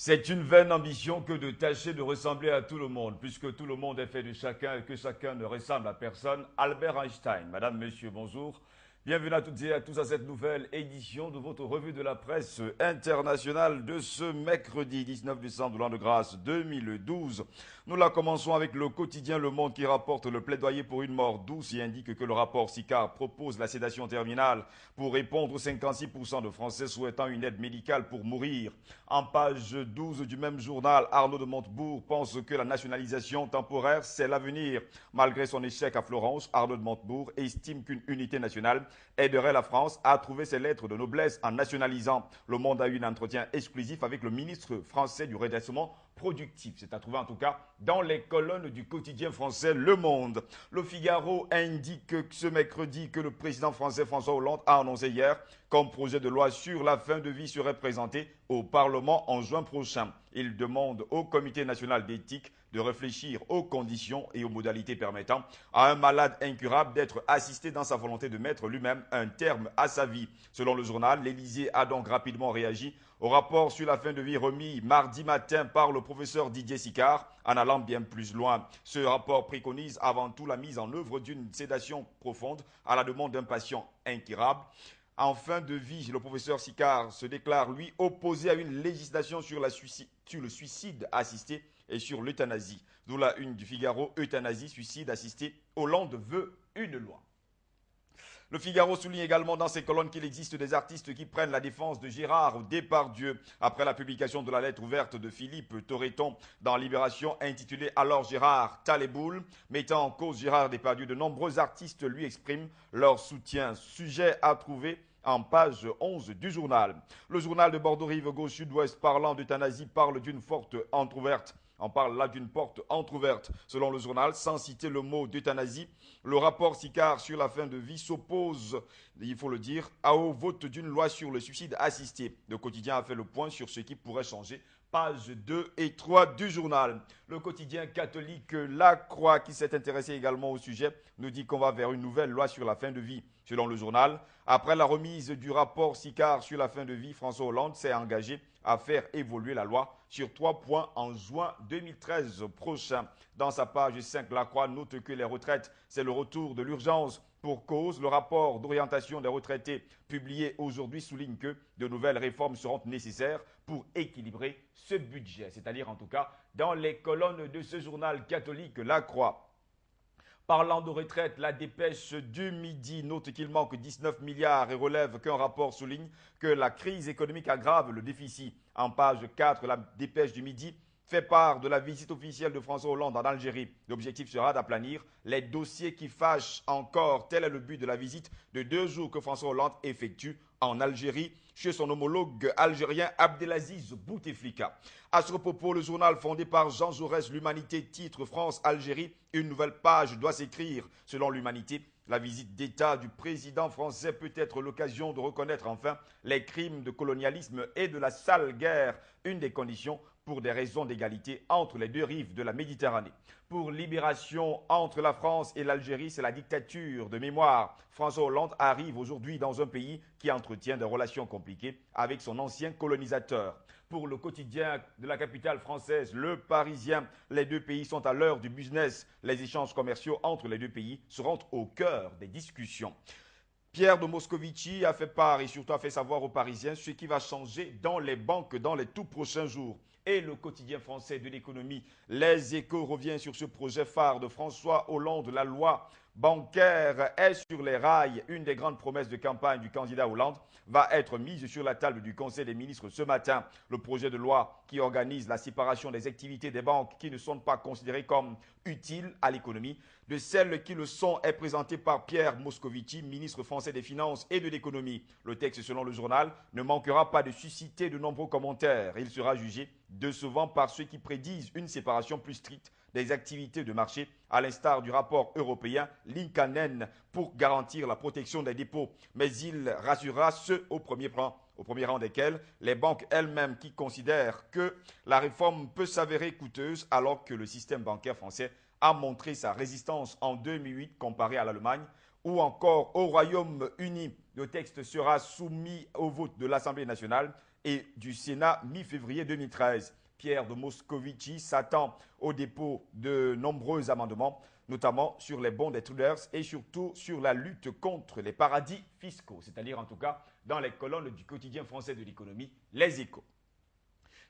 C'est une vaine ambition que de tâcher de ressembler à tout le monde, puisque tout le monde est fait de chacun et que chacun ne ressemble à personne. Albert Einstein, madame, monsieur, bonjour. Bienvenue à toutes et à tous à cette nouvelle édition de votre revue de la presse internationale de ce mercredi 19 décembre de l'an de grâce 2012. Nous la commençons avec le quotidien Le Monde qui rapporte le plaidoyer pour une mort douce et indique que le rapport SICAR propose la sédation terminale pour répondre aux 56% de Français souhaitant une aide médicale pour mourir. En page 12 du même journal, Arnaud de Montebourg pense que la nationalisation temporaire, c'est l'avenir. Malgré son échec à Florence, Arnaud de Montebourg estime qu'une unité nationale aiderait la France à trouver ses lettres de noblesse en nationalisant. Le Monde a eu un entretien exclusif avec le ministre français du redressement productif. C'est à trouver en tout cas dans les colonnes du quotidien français Le Monde. Le Figaro indique ce mercredi que le président français François Hollande a annoncé hier qu'un projet de loi sur la fin de vie serait présenté au Parlement en juin prochain. Il demande au Comité national d'éthique de réfléchir aux conditions et aux modalités permettant à un malade incurable d'être assisté dans sa volonté de mettre lui-même un terme à sa vie. Selon le journal, l'Élysée a donc rapidement réagi au rapport sur la fin de vie remis mardi matin par le professeur Didier Sicard, en allant bien plus loin. Ce rapport préconise avant tout la mise en œuvre d'une sédation profonde à la demande d'un patient incurable. En fin de vie, le professeur Sicard se déclare, lui, opposé à une législation sur le suicide assisté et sur l'euthanasie. D'où la une du Figaro, euthanasie, suicide assisté, Hollande veut une loi. Le Figaro souligne également dans ses colonnes qu'il existe des artistes qui prennent la défense de Gérard Depardieu. Après la publication de la lettre ouverte de Philippe Torreton dans Libération intitulée Alors Gérard Taléboul, mettant en cause Gérard Depardieu, de nombreux artistes lui expriment leur soutien. Sujet à trouver en page 11 du journal. Le journal de Bordeaux-Rive-Gauche-Sud-Ouest parlant d'euthanasie parle d'une forte entrouverte. On parle là d'une porte entrouverte. Selon le journal, sans citer le mot d'euthanasie, le rapport Sicard sur la fin de vie s'oppose, il faut le dire, au vote d'une loi sur le suicide assisté. Le quotidien a fait le point sur ce qui pourrait changer. Pages 2 et 3 du journal. Le quotidien catholique La Croix, qui s'est intéressé également au sujet, nous dit qu'on va vers une nouvelle loi sur la fin de vie. Selon le journal, après la remise du rapport Sicard sur la fin de vie, François Hollande s'est engagé à faire évoluer la loi sur 3 points en juin 2013 prochain. Dans sa page 5, La Croix note que les retraites, c'est le retour de l'urgence. Pour cause, le rapport d'orientation des retraités publié aujourd'hui souligne que de nouvelles réformes seront nécessaires pour équilibrer ce budget. C'est-à-dire en tout cas dans les colonnes de ce journal catholique La Croix. Parlant de retraite, la dépêche du midi note qu'il manque 19 milliards et relève qu'un rapport souligne que la crise économique aggrave le déficit. En page 4, la dépêche du midi fait part de la visite officielle de François Hollande en Algérie. L'objectif sera d'aplanir les dossiers qui fâchent encore. Tel est le but de la visite de 2 jours que François Hollande effectue en Algérie chez son homologue algérien Abdelaziz Bouteflika. À ce propos, le journal fondé par Jean Jaurès, L'Humanité, titre France-Algérie, une nouvelle page doit s'écrire. Selon l'Humanité, la visite d'État du président français peut être l'occasion de reconnaître enfin les crimes de colonialisme et de la sale guerre, une des conditions pour des raisons d'égalité entre les deux rives de la Méditerranée. Pour Libération, entre la France et l'Algérie, c'est la dictature de mémoire. François Hollande arrive aujourd'hui dans un pays qui entretient des relations compliquées avec son ancien colonisateur. Pour le quotidien de la capitale française, Le Parisien, les deux pays sont à l'heure du business. Les échanges commerciaux entre les deux pays seront au cœur des discussions. Pierre de Moscovici a fait part et surtout a fait savoir aux Parisiens ce qui va changer dans les banques dans les tout prochains jours. Et le quotidien français de l'économie, Les Échos, revient sur ce projet phare de François Hollande. La loi bancaire est sur les rails. Une des grandes promesses de campagne du candidat Hollande va être mise sur la table du Conseil des ministres ce matin. Le projet de loi qui organise la séparation des activités des banques qui ne sont pas considérées comme utiles à l'économie de celles qui le sont est présenté par Pierre Moscovici, ministre français des Finances et de l'Économie. Le texte, selon le journal, ne manquera pas de susciter de nombreux commentaires. Il sera jugé décevant par ceux qui prédisent une séparation plus stricte des activités de marché, à l'instar du rapport européen Liikanen pour garantir la protection des dépôts. Mais il rassurera ceux au premier rang desquels les banques elles-mêmes qui considèrent que la réforme peut s'avérer coûteuse alors que le système bancaire français a montré sa résistance en 2008 comparé à l'Allemagne ou encore au Royaume-Uni. Le texte sera soumis au vote de l'Assemblée nationale et du Sénat mi-février 2013. Pierre de Moscovici s'attend au dépôt de nombreux amendements, notamment sur les bons des traders et surtout sur la lutte contre les paradis fiscaux, c'est-à-dire en tout cas dans les colonnes du quotidien français de l'économie, Les Échos.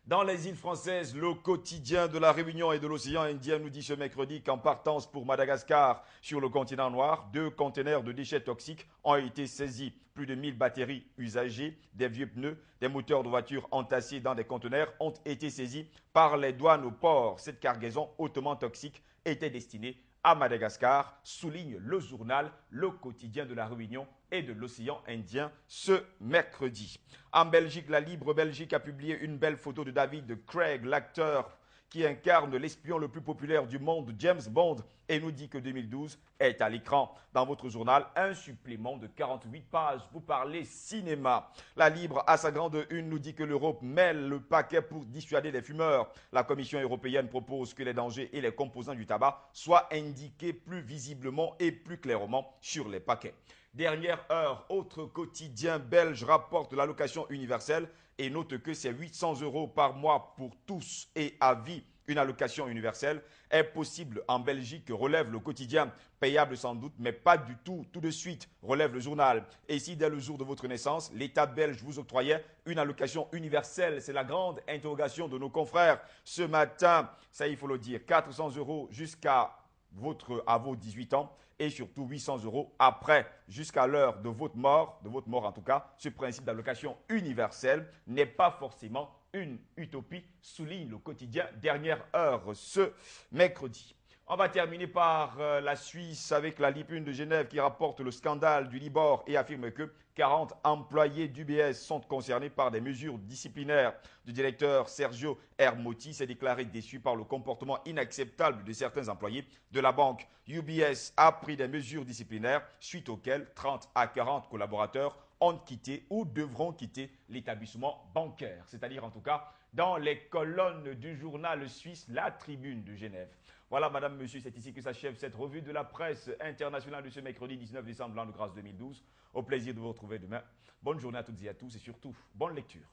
Dans les îles françaises, le quotidien de la Réunion et de l'océan Indien nous dit ce mercredi qu'en partance pour Madagascar, sur le continent noir, 2 conteneurs de déchets toxiques ont été saisis. Plus de 1000 batteries usagées, des vieux pneus, des moteurs de voitures entassés dans des conteneurs ont été saisis par les douanes au port. Cette cargaison hautement toxique était destinée à Madagascar, souligne le journal Le Quotidien de la Réunion et de l'océan Indien ce mercredi. En Belgique, la Libre Belgique a publié une belle photo de David Craig, l'acteur qui incarne l'espion le plus populaire du monde, James Bond, et nous dit que 2012 est à l'écran. Dans votre journal, un supplément de 48 pages. Vous parlez cinéma. La Libre, à sa grande une, nous dit que l'Europe mêle le paquet pour dissuader les fumeurs. La Commission européenne propose que les dangers et les composants du tabac soient indiqués plus visiblement et plus clairement sur les paquets. Dernière heure, autre quotidien belge rapporte l'allocation universelle et note que c'est 800 € par mois pour tous et à vie. Une allocation universelle est possible en Belgique, relève le quotidien, payable sans doute, mais pas du tout, tout de suite, relève le journal. Et si dès le jour de votre naissance, l'État belge vous octroyait une allocation universelle, c'est la grande interrogation de nos confrères. Ce matin, ça il faut le dire, 400 € jusqu'à vos 18 ans et surtout 800 € après, jusqu'à l'heure de votre mort en tout cas. Ce principe d'allocation universelle n'est pas forcément une utopie, souligne le quotidien Dernière Heure ce mercredi. On va terminer par la Suisse avec la Lipune de Genève qui rapporte le scandale du Libor et affirme que 40 employés d'UBS sont concernés par des mesures disciplinaires. Le directeur Sergio Hermotti s'est déclaré déçu par le comportement inacceptable de certains employés de la banque. UBS a pris des mesures disciplinaires suite auxquelles 30 à 40 collaborateurs ont quitté ou devront quitter l'établissement bancaire. C'est-à-dire en tout cas dans les colonnes du journal suisse La Tribune de Genève. Voilà, madame, monsieur, c'est ici que s'achève cette revue de la presse internationale de ce mercredi 19 décembre, l'an de grâce 2012. Au plaisir de vous retrouver demain. Bonne journée à toutes et à tous et surtout, bonne lecture.